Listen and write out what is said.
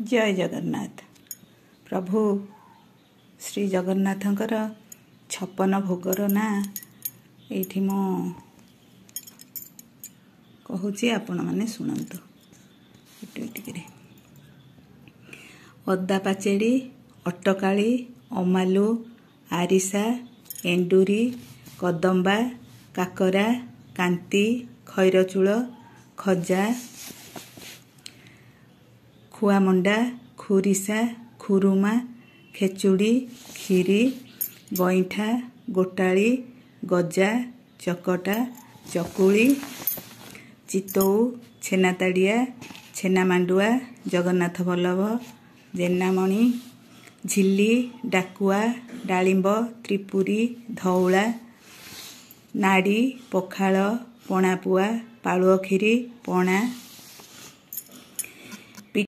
जय जगन्नाथ। प्रभु श्री जगन्नाथंकर 56 भोगर ना ये मो कहूँ आपण मैंने शुणु। अदा पाचेड़ी, अटकाली, अमालु, आरिसा, एंडुरी, कदम्बा, काकरा, कांती, खैरचूल, खजा, खुआमंडा, खुरीसा, खुरुमा, खेचुड़ी, खीरी, गईठा, गोटाली, गजा, चकटा, चकुली, चितौ, छेनाताड़िया, छेना मांडुआ, जगन्नाथ बल्लभ, जेनामणि, झिल्ली, डाकुआ, डालिंब, त्रिपुरी, धौला, नाड़ी, पखाल, पणापुआ, पालुअ खीरी, पणा,